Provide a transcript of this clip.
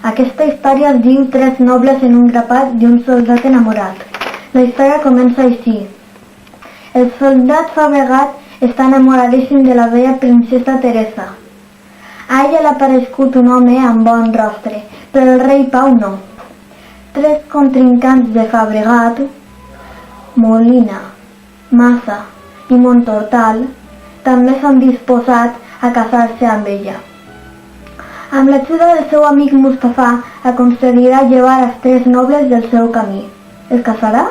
Aquesta història es diu Tres nobles en un grapat i un soldat enamorat. La història comença així. El soldat Fabregat està enamoradíssim de la bella princesa Teresa. A ella l'ha aparegut un home amb bon rostre, però el rei Pau no. Tres contrincants de Fabregat, Molina, Massa i Montortal, també s'han disposat a casar-se amb ella. Amb l'ajuda del seu amic Mustafà, aconseguirà llevar els tres nobles del seu camí. Es casarà?